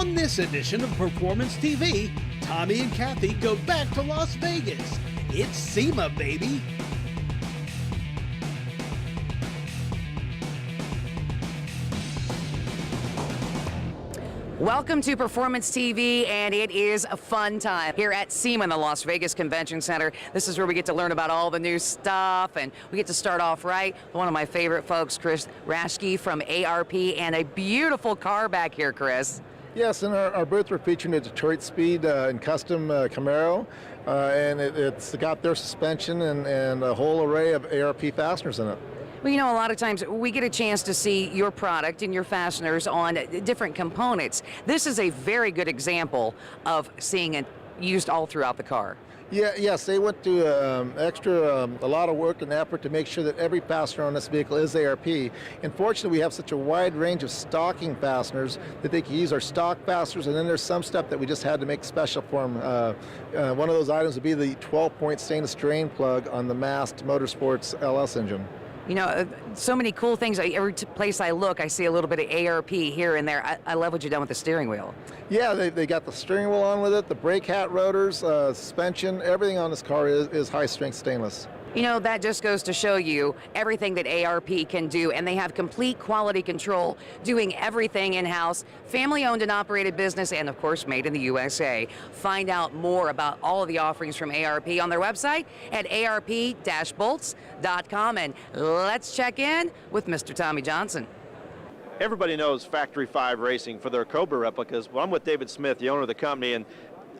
On this edition of Performance TV, Tommy and Kathy go back to Las Vegas. It's SEMA, baby. Welcome to Performance TV, and it is a fun time here at SEMA in the Las Vegas Convention Center. This is where we get to learn about all the new stuff, and we get to start off right with one of my favorite folks, Chris Raschke from ARP, and a beautiful car back here, Chris. Yes, in our booth we're featuring a Detroit Speed and custom Camaro, and it's got their suspension and a whole array of ARP fasteners in it. Well, you know, a lot of times we get a chance to see your product and your fasteners on different components. This is a very good example of seeing it used all throughout the car. Yes, they went to a lot of work and effort to make sure that every fastener on this vehicle is ARP. Unfortunately, we have such a wide range of stocking fasteners that they can use our stock fasteners, and then there's some stuff that we just had to make special for them. One of those items would be the 12-point stainless drain plug on the masked Motorsports LS engine. You know, so many cool things. Every place I look, I see a little bit of ARP here and there. I love what you've done with the steering wheel. Yeah, they got the steering wheel on with it, the brake hat rotors, suspension, everything on this car is high-strength stainless. You know, that just goes to show you everything that ARP can do, and they have complete quality control, doing everything in-house, family-owned and operated business, and of course, made in the USA. Find out more about all of the offerings from ARP on their website at arp-bolts.com, and let's check in with Mr. Tommy Johnson. Everybody knows Factory 5 Racing for their Cobra replicas. Well, I'm with David Smith, the owner of the company, and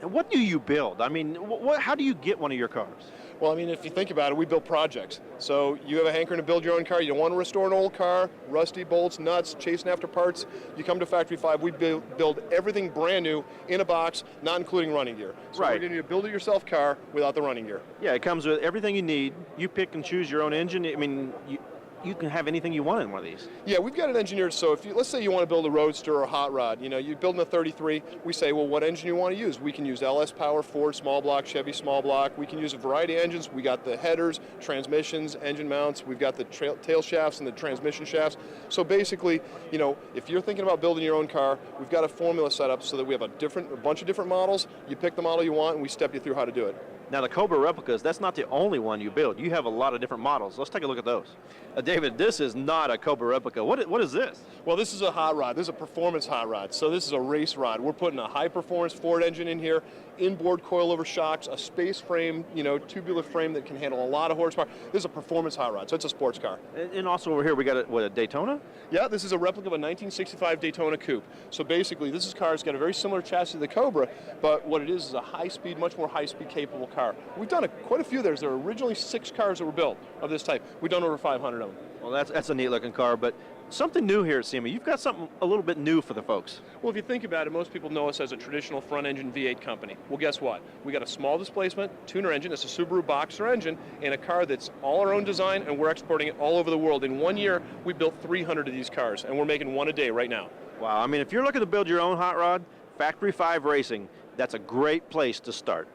what do you build? I mean, how do you get one of your cars? Well, I mean, if you think about it, we build projects. So you have a hankering to build your own car. You don't want to restore an old car, rusty bolts, nuts, chasing after parts. You come to Factory 5, we build everything brand new in a box, not including running gear. So right. We're going to build it yourself car without the running gear. Yeah, it comes with everything you need. You pick and choose your own engine. I mean, you can have anything you want in one of these. Yeah, we've got it engineered, so if let's say you want to build a Roadster or a hot rod, you know, you're building a 33, we say, well, what engine you want to use? We can use LS Power, Ford small block, Chevy small block. We can use a variety of engines. We got the headers, transmissions, engine mounts. We've got the tail shafts and the transmission shafts. So basically, you know, if you're thinking about building your own car, we've got a formula set up so that we have a bunch of different models. You pick the model you want, and we step you through how to do it. Now, the Cobra replicas, that's not the only one you build. You have a lot of different models. Let's take a look at those. David, this is not a Cobra replica. What is this? Well, this is a hot rod. This is a performance hot rod. So this is a race rod. We're putting a high-performance Ford engine in here, inboard coilover shocks, a space frame, you know, tubular frame that can handle a lot of horsepower. This is a performance hot rod, so it's a sports car. And also over here, we got a Daytona? Yeah, this is a replica of a 1965 Daytona Coupe. So basically, this car's got a very similar chassis to the Cobra, but what it is a high-speed, much more high-speed capable car. We've done quite a few there. There were originally 6 cars that were built of this type. We've done over 500 of them. Well, that's a neat-looking car, but something new here at SEMA. You've got something a little bit new for the folks. Well, if you think about it, most people know us as a traditional front-engine V8 company. Well, guess what? We got a small displacement tuner engine. It's a Subaru Boxer engine, and a car that's all our own design, and we're exporting it all over the world. In 1 year, we built 300 of these cars, and we're making one a day right now. Wow, I mean, if you're looking to build your own hot rod, Factory 5 Racing, that's a great place to start.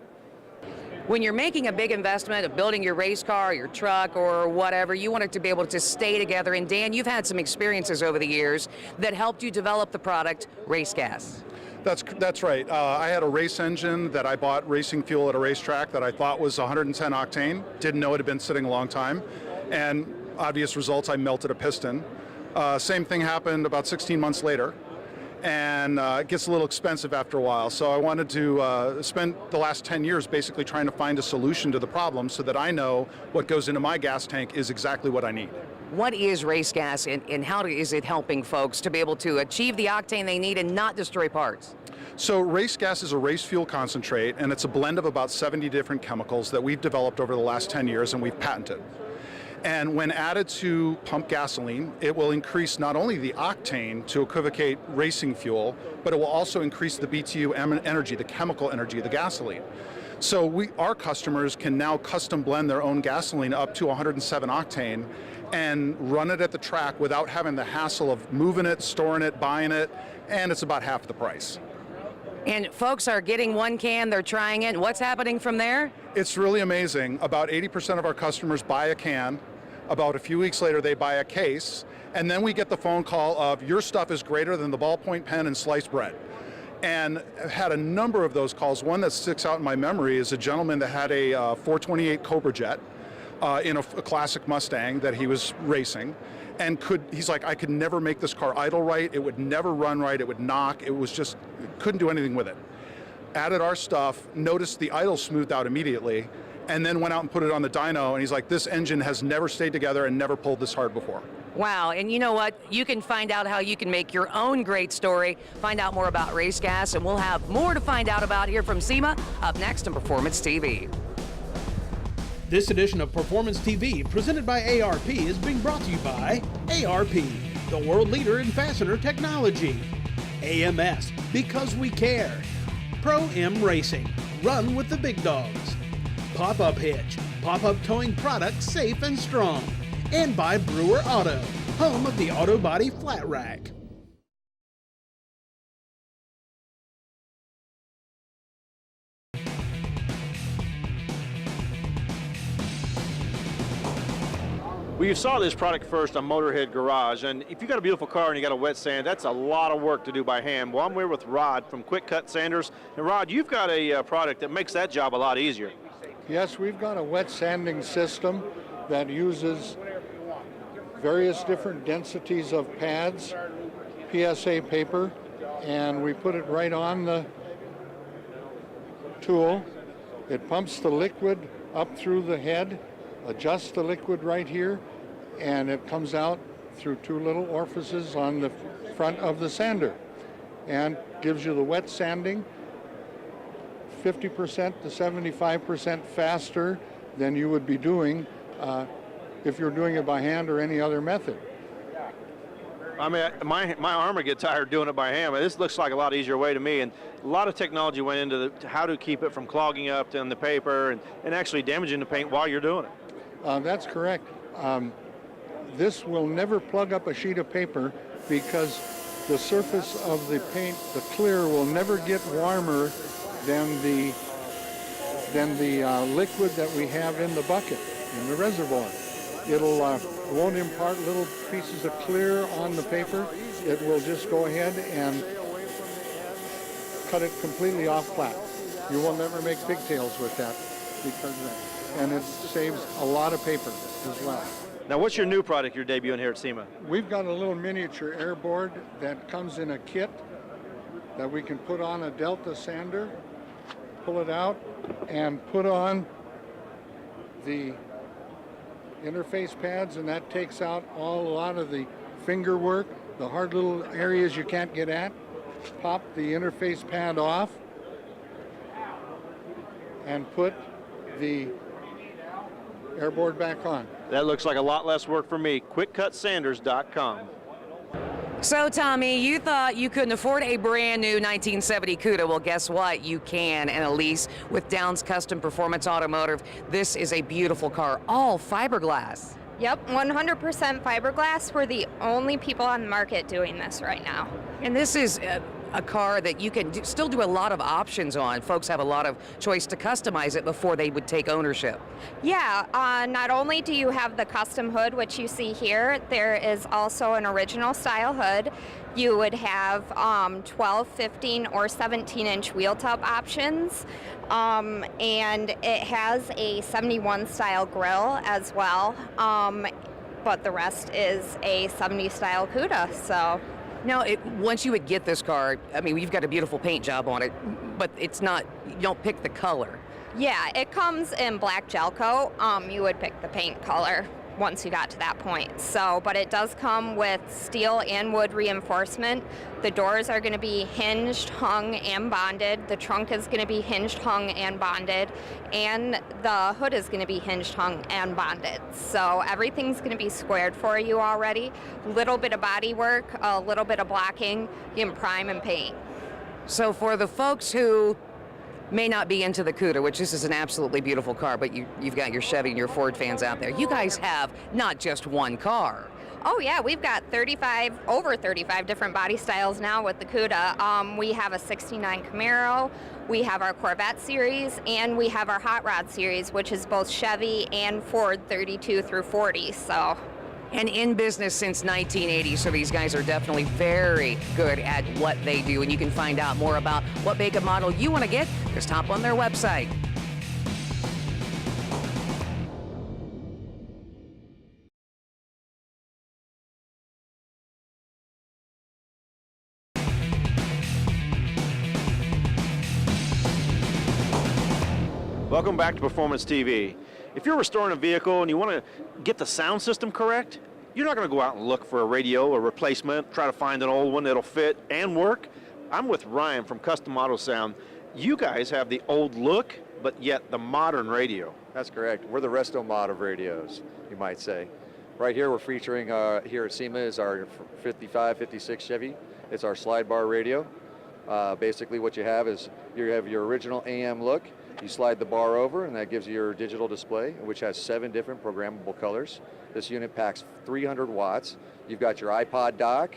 When you're making a big investment of building your race car, your truck, or whatever, you want it to be able to stay together. And Dan, you've had some experiences over the years that helped you develop the product, Race Gas. That's right. I had a race engine that I bought racing fuel at a racetrack that I thought was 110 octane. Didn't know it had been sitting a long time. And obvious results, I melted a piston. Same thing happened about 16 months later. And it gets a little expensive after a while. So I wanted to spend the last 10 years basically trying to find a solution to the problem so that I know what goes into my gas tank is exactly what I need. What is Race Gas, and how is it helping folks to be able to achieve the octane they need and not destroy parts? So Race Gas is a race fuel concentrate, and it's a blend of about 70 different chemicals that we've developed over the last 10 years and we've patented. And when added to pump gasoline, it will increase not only the octane to equivocate racing fuel, but it will also increase the BTU energy, the chemical energy of the gasoline. So our customers can now custom blend their own gasoline up to 107 octane and run it at the track without having the hassle of moving it, storing it, buying it, and it's about half the price. And folks are getting one can, they're trying it. What's happening from there? It's really amazing. About 80% of our customers buy a can. About a few weeks later, they buy a case, and then we get the phone call of, your stuff is greater than the ballpoint pen and sliced bread. and I've had a number of those calls. One that sticks out in my memory is a gentleman that had a 428 Cobra Jet in a classic Mustang that he was racing, and he's like, I could never make this car idle right, it would never run right, it would knock, it was just, couldn't do anything with it. Added our stuff, noticed the idle smoothed out immediately, and then went out and put it on the dyno, and he's like, this engine has never stayed together and never pulled this hard before. Wow, and you know what? You can find out how you can make your own great story, find out more about race gas, and we'll have more to find out about here from SEMA up next on Performance TV. This edition of Performance TV, presented by ARP, is being brought to you by ARP, the world leader in fastener technology. AMS, because we care. Pro M Racing, run with the big dogs. PopUp Hitch, PopUp Towing products safe and strong. And by Brewer Auto, home of the auto body flat rack. Well, you saw this product first on Motorhead Garage, and if you got a beautiful car and you got a wet sand, that's a lot of work to do by hand. Well, I'm here with Rod from Quick Cut Sanders, and Rod, you've got a product that makes that job a lot easier. Yes, we've got a wet sanding system that uses various different densities of pads, PSA paper, and we put it right on the tool. It pumps the liquid up through the head, adjusts the liquid right here, and it comes out through two little orifices on the front of the sander and gives you the wet sanding 50% to 75% faster than you would be doing if you're doing it by hand or any other method. I mean, my arm would get tired doing it by hand, but this looks like a lot easier way to me, and a lot of technology went into how to keep it from clogging up in the paper and actually damaging the paint while you're doing it. That's correct. This will never plug up a sheet of paper because the surface of the paint, the clear, will never get warmer than the liquid that we have in the bucket, in the reservoir. It'll won't impart little pieces of clear on the paper. It will just go ahead and cut it completely off flat. You will never make pigtails with that because of that. And it saves a lot of paper as well. Now, what's your new product you're debuting here at SEMA? We've got a little miniature airboard that comes in a kit that we can put on a Delta sander, pull it out, and put on the interface pads, and that takes out a lot of the finger work, the hard little areas you can't get at. Pop the interface pad off and put the airboard back on. That looks like a lot less work for me. QuickCutSanders.com. So, Tommy, you thought you couldn't afford a brand new 1970 CUDA. Well, guess what? You can, and Elise, with Downs Custom Performance Automotive, this is a beautiful car, all fiberglass. Yep, 100% fiberglass. We're the only people on the market doing this right now. And this is a car that you can still do a lot of options on. Folks have a lot of choice to customize it before they would take ownership. Yeah, not only do you have the custom hood, which you see here, there is also an original style hood. You would have 12, 15, or 17-inch wheel tub options. And it has a 71 style grille as well. But the rest is a 70 style CUDA, so. Now, once you would get this car, I mean, you've got a beautiful paint job on it, but it's not, you don't pick the color. Yeah, it comes in black gel coat. You would pick the paint color once you got to that point. So, but it does come with steel and wood reinforcement. The doors are going to be hinged, hung, and bonded. The trunk is going to be hinged, hung, and bonded. And the hood is going to be hinged, hung, and bonded. So everything's going to be squared for you already. Little bit of body work, a little bit of blocking, you can prime and paint. So for the folks who may not be into the CUDA, which this is an absolutely beautiful car, but you've got your Chevy and your Ford fans out there. You guys have not just one car. Oh yeah, we've got over 35 different body styles now with the CUDA. We have a 69 Camaro, we have our Corvette series, and we have our Hot Rod series, which is both Chevy and Ford 32 through 40. So. and in business since 1980, so these guys are definitely very good at what they do, and you can find out more about what make and model you want to get. Just hop on their website. Welcome back to Performance TV. If you're restoring a vehicle and you want to get the sound system correct, you're not going to go out and look for a radio or replacement, try to find an old one that'll fit and work. I'm with Ryan from Custom Autosound. You guys have the old look, but yet the modern radio. That's correct. We're the resto mod of radios, you might say. Right here we're featuring here at SEMA is our 55, 56 Chevy. It's our slide bar radio. Basically what you have is you have your original AM look. You slide the bar over and that gives you your digital display, which has 7 different programmable colors. This unit packs 300 watts. You've got your iPod dock,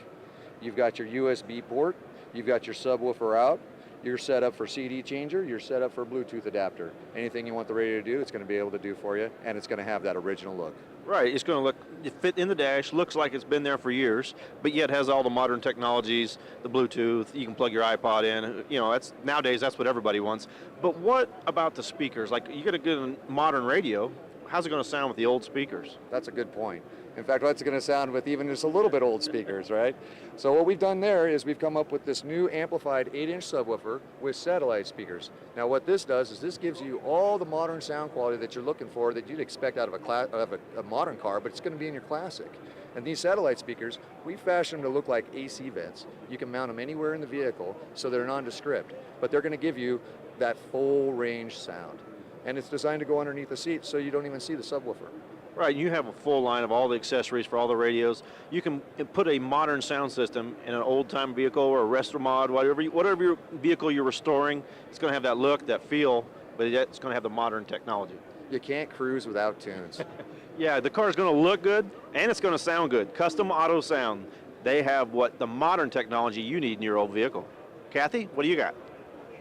you've got your USB port, you've got your subwoofer out, you're set up for CD changer, you're set up for Bluetooth adapter. Anything you want the radio to do, it's going to be able to do for you, and it's going to have that original look. Right, it's going to look, it fit in the dash, looks like it's been there for years, but yet has all the modern technologies, the Bluetooth, you can plug your iPod in, you know, nowadays that's what everybody wants. But what about the speakers? Like, you get a good modern radio, how's it going to sound with the old speakers? That's a good point. In fact, what's it going to sound with even just a little bit old speakers, right? So what we've done there is we've come up with this new amplified 8-inch subwoofer with satellite speakers. Now what this does is this gives you all the modern sound quality that you're looking for that you'd expect out of a modern car, but it's going to be in your classic. And these satellite speakers, we fashion them to look like AC vents. You can mount them anywhere in the vehicle so they're nondescript, but they're going to give you that full range sound. And it's designed to go underneath the seat so you don't even see the subwoofer. Right, you have a full line of all the accessories for all the radios. You can put a modern sound system in an old-time vehicle or a resto mod, whatever your vehicle you're restoring, it's going to have that look, that feel, but it's going to have the modern technology. You can't cruise without tunes. Yeah, the car is going to look good, and it's going to sound good. Custom Autosound, they have what the modern technology you need in your old vehicle. Kathy, what do you got?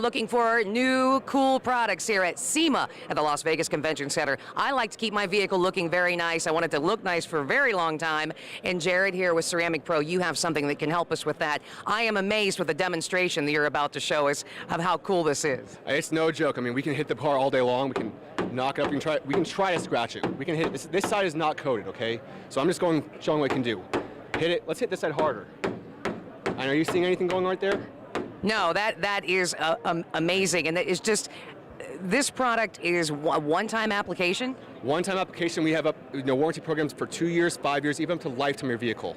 Looking for new, cool products here at SEMA at the Las Vegas Convention Center. I like to keep my vehicle looking very nice. I want it to look nice for a very long time. And Jared here with Ceramic Pro, you have something that can help us with that. I am amazed with the demonstration that you're about to show us of how cool this is. It's no joke. I mean, we can hit the car all day long. We can knock it up. We can try to scratch it. We can hit it. This side is not coated, okay? So I'm just showing what we can do. Hit it. Let's hit this side harder. And are you seeing anything going right there? No, that is amazing, and that is just, this product is a one-time application? One-time application. We have warranty programs for 2 years, 5 years, even up to lifetime of your vehicle.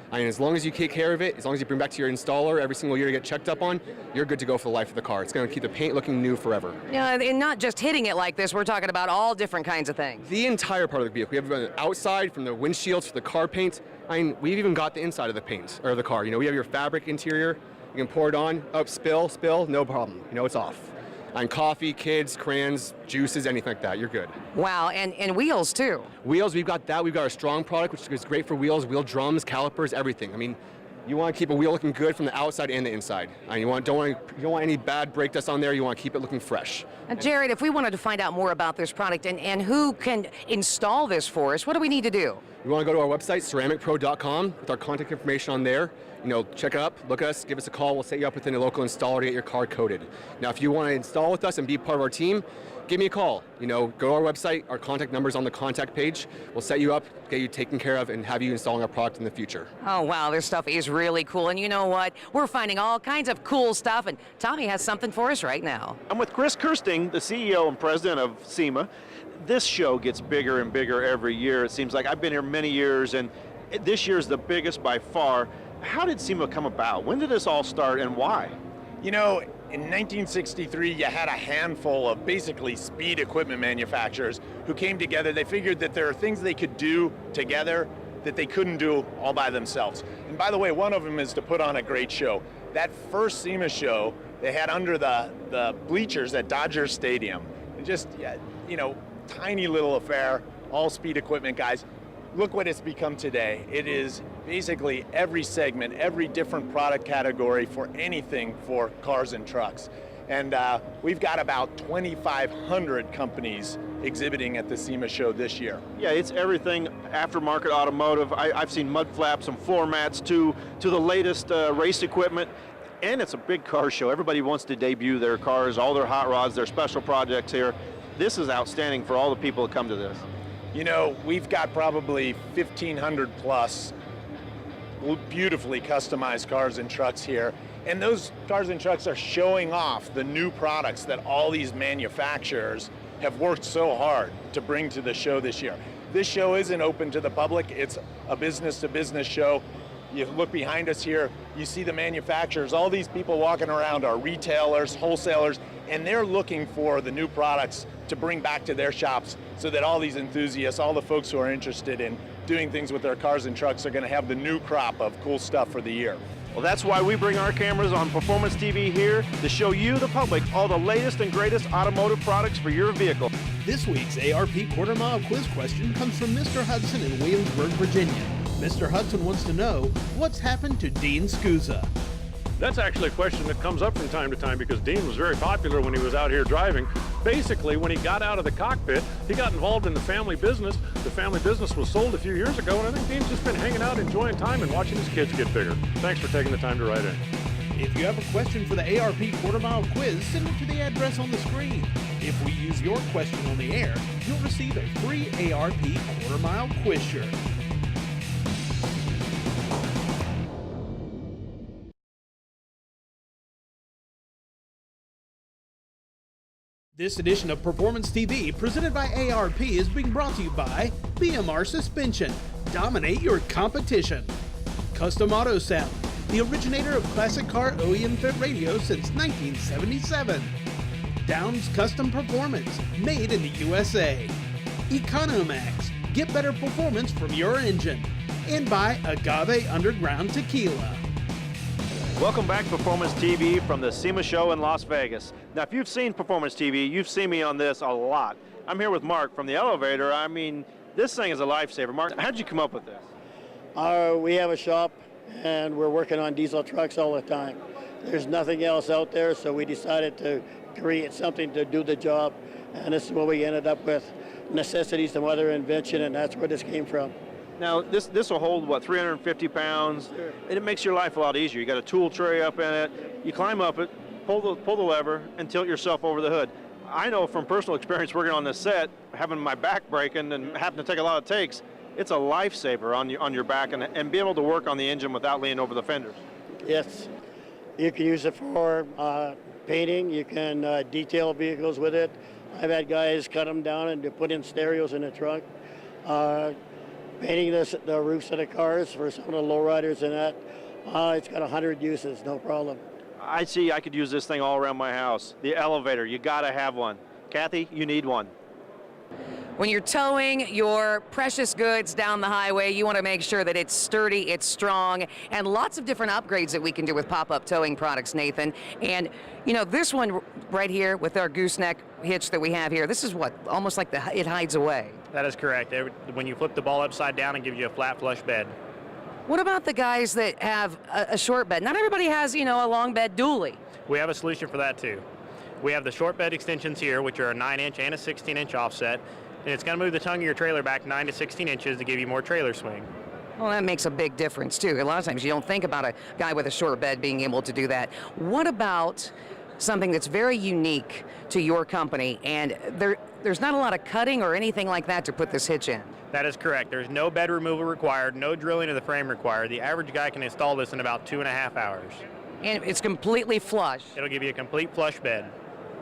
I mean, as long as you take care of it, as long as you bring back to your installer every single year to get checked up on, you're good to go for the life of the car. It's going to keep the paint looking new forever. Yeah, and not just hitting it like this, we're talking about all different kinds of things. The entire part of the vehicle. We have the outside, from the windshields to the car paint. I mean, we've even got the inside of the paint, or the car. You know, we have your fabric interior. You can pour it on, spill, no problem. You know, it's off. On coffee, kids, crayons, juices, anything like that, you're good. Wow, and wheels too. Wheels, we've got that. We've got our strong product, which is great for wheels, wheel drums, calipers, everything. I mean, you want to keep a wheel looking good from the outside and the inside. You don't want any bad brake dust on there. You want to keep it looking fresh. Jared, if we wanted to find out more about this product and who can install this for us, what do we need to do? You want to go to our website, ceramicpro.com, with our contact information on there. You know, check it up, look at us, give us a call. We'll set you up with a local installer to get your car coated. Now, if you want to install with us and be part of our team, give me a call. You know, go to our website. Our contact number is on the contact page. We'll set you up, get you taken care of, and have you installing our product in the future. Oh, wow, this stuff is really cool. And you know what? We're finding all kinds of cool stuff, and Tommy has something for us right now. I'm with Chris Kirsting, the CEO and president of SEMA. This show gets bigger and bigger every year. It seems like I've been here many years, and this year's the biggest by far. How did SEMA come about? When did this all start, and why? You know, in 1963, you had a handful of basically speed equipment manufacturers who came together. They figured that there are things they could do together that they couldn't do all by themselves. And by the way, one of them is to put on a great show. That first SEMA show, they had under the bleachers at Dodger Stadium. Just, you know, tiny little affair, all speed equipment guys. Look what it's become today. It is basically every segment, every different product category for anything for cars and trucks. And we've got about 2,500 companies exhibiting at the SEMA Show this year. Yeah, it's everything aftermarket automotive. I've seen mud flaps and floor mats to the latest race equipment. And it's a big car show. Everybody wants to debut their cars, all their hot rods, their special projects here. This is outstanding for all the people that come to this. You know, we've got probably 1,500 plus beautifully customized cars and trucks here. And those cars and trucks are showing off the new products that all these manufacturers have worked so hard to bring to the show this year. This show isn't open to the public. It's a business-to-business show. You look behind us here, you see the manufacturers. All these people walking around are retailers, wholesalers, and they're looking for the new products to bring back to their shops so that all these enthusiasts, all the folks who are interested in doing things with their cars and trucks are going to have the new crop of cool stuff for the year. Well, that's why we bring our cameras on Performance TV here to show you, the public, all the latest and greatest automotive products for your vehicle. This week's ARP quarter mile quiz question comes from Mr. Hudson in Williamsburg, Virginia. Mr. Hudson wants to know what's happened to Dean Scusa. That's actually a question that comes up from time to time because Dean was very popular when he was out here driving. Basically, when he got out of the cockpit, he got involved in the family business. The family business was sold a few years ago, and I think Dean's just been hanging out, enjoying time, and watching his kids get bigger. Thanks for taking the time to write in. If you have a question for the ARP quarter mile quiz, send it to the address on the screen. If we use your question on the air, you'll receive a free ARP quarter mile quiz shirt. This edition of Performance TV, presented by ARP, is being brought to you by BMR Suspension. Dominate your competition. Custom Autosound, the originator of classic car OEM fit radio since 1977. Downs Custom Performance, made in the USA. Economax, get better performance from your engine. And by Agave Underground Tequila. Welcome back to Performance TV from the SEMA Show in Las Vegas. Now, if you've seen Performance TV, you've seen me on this a lot. I'm here with Mark from the elevator. I mean, this thing is a lifesaver. Mark, how'd you come up with this? We have a shop, and we're working on diesel trucks all the time. There's nothing else out there, so we decided to create something to do the job, and this is what we ended up with. Necessities and other invention, and that's where this came from. Now, this will hold, what, 350 pounds? Sure. And it makes your life a lot easier. You got a tool tray up in it. You climb up it, pull the lever, and tilt yourself over the hood. I know from personal experience working on this set, having my back breaking and having to take a lot of takes, it's a lifesaver on your back and being able to work on the engine without leaning over the fenders. Yes. You can use it for painting. You can detail vehicles with it. I've had guys cut them down and put in stereos in the trunk. Painting the roofs of the cars for some of the lowriders and that. It's got 100 uses, no problem. I see I could use this thing all around my house. The elevator, you gotta have one. Kathy, you need one. When you're towing your precious goods down the highway, you want to make sure that it's sturdy, it's strong, and lots of different upgrades that we can do with PopUp Towing products, Nathan. And, you know, this one right here with our gooseneck hitch that we have here, this is what, almost like it hides away. That is correct. When you flip the ball upside down, it gives you a flat flush bed. What about the guys that have a short bed? Not everybody has, you know, a long bed dually. We have a solution for that too. We have the short bed extensions here, which are a 9-inch and a 16-inch offset. And it's going to move the tongue of your trailer back 9 to 16 inches to give you more trailer swing. Well, that makes a big difference, too. A lot of times you don't think about a guy with a short bed being able to do that. What about something that's very unique to your company, and there's not a lot of cutting or anything like that to put this hitch in? That is correct. There's no bed removal required, no drilling of the frame required. The average guy can install this in about 2.5 hours. And it's completely flush. It'll give you a complete flush bed.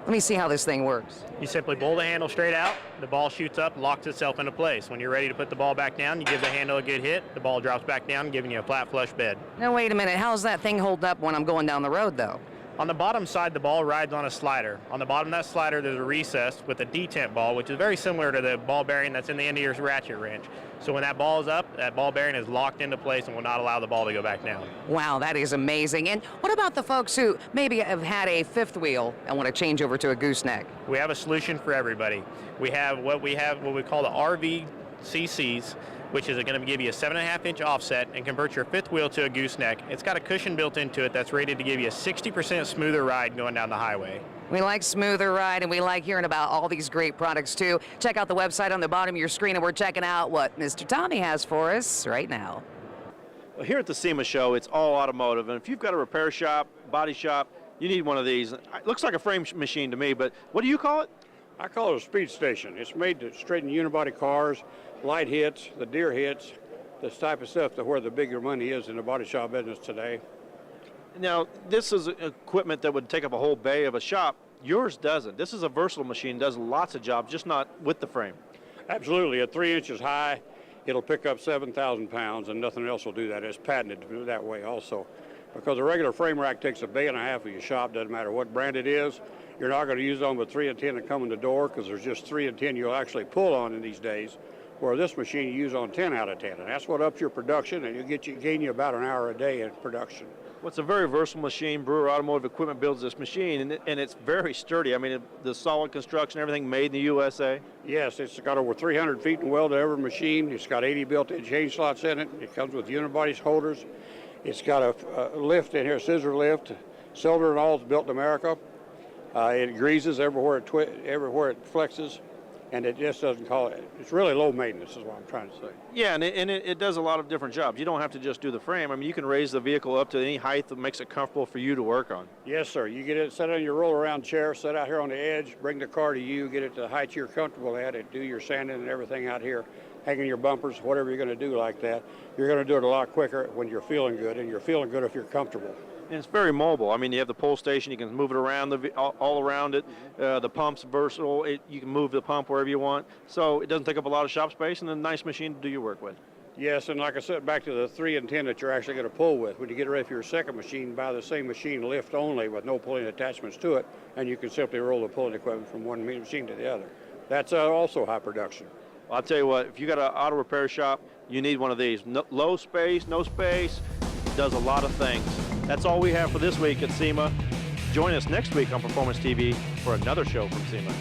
Let me see how this thing works. You simply pull the handle straight out, the ball shoots up, locks itself into place. When you're ready to put the ball back down, you give the handle a good hit, the ball drops back down, giving you a flat flush bed. Now wait a minute, how's that thing hold up when I'm going down the road though? On the bottom side, the ball rides on a slider. On the bottom of that slider, there's a recess with a detent ball, which is very similar to the ball bearing that's in the end of your ratchet wrench. So when that ball is up, that ball bearing is locked into place and will not allow the ball to go back down. Wow, that is amazing. And what about the folks who maybe have had a fifth wheel and want to change over to a gooseneck? We have a solution for everybody. We have what we call the RV CCs. which is going to give you a 7.5-inch offset and convert your fifth wheel to a gooseneck. It's got a cushion built into it that's rated to give you a 60% smoother ride going down the highway. We like smoother ride, and we like hearing about all these great products, too. Check out the website on the bottom of your screen, and we're checking out what Mr. Tommy has for us right now. Well, here at the SEMA Show, it's all automotive, and if you've got a repair shop, body shop, you need one of these. It looks like a frame machine to me, but what do you call it? I call it a speed station. It's made to straighten unibody cars, light hits, the deer hits, this type of stuff, to where the bigger money is in the body shop business today. Now, this is equipment that would take up a whole bay of a shop. Yours doesn't. This is a versatile machine, does lots of jobs, just not with the frame. Absolutely. At 3 inches high, it'll pick up 7,000 pounds, and nothing else will do that. It's patented to do that way also. Because a regular frame rack takes a bay and a half of your shop, doesn't matter what brand it is. You're not going to use on with 3 and 10 that come in the door, because there's just 3 and 10 you'll actually pull on in these days. Where this machine you use on 10 out of 10, and that's what ups your production, and gain you about an hour a day in production. Well, it's a very versatile machine. Brewer Automotive Equipment builds this machine, and it's very sturdy. I mean, the solid construction, everything made in the USA. Yes, it's got over 300 feet in weld to every machine. It's got 80 built-in change slots in it. It comes with unibody holders. It's got a lift in here, scissor lift. Cylinder and all is built in America. It greases everywhere it flexes. And it just doesn't call it. It's really low maintenance is what I'm trying to say. Yeah, and it does a lot of different jobs. You don't have to just do the frame. I mean, you can raise the vehicle up to any height that makes it comfortable for you to work on. Yes, sir. You get it set on your roll-around chair, set out here on the edge, bring the car to you, get it to the height you're comfortable at, and do your sanding and everything out here, hanging your bumpers, whatever you're going to do like that. You're going to do it a lot quicker when you're feeling good, and you're feeling good if you're comfortable. And it's very mobile. I mean, you have the pull station. You can move it around all around it. The pump's versatile. You can move the pump wherever you want. So it doesn't take up a lot of shop space, and a nice machine to do your work with. Yes, and like I said, back to the 3 and 10 that you're actually going to pull with. When you get ready for your second machine, buy the same machine lift only with no pulling attachments to it, and you can simply roll the pulling equipment from one machine to the other. That's also high production. Well, I'll tell you what, if you got an auto repair shop, you need one of these. Low space, no space, does a lot of things. That's all we have for this week at SEMA. Join us next week on Performance TV for another show from SEMA.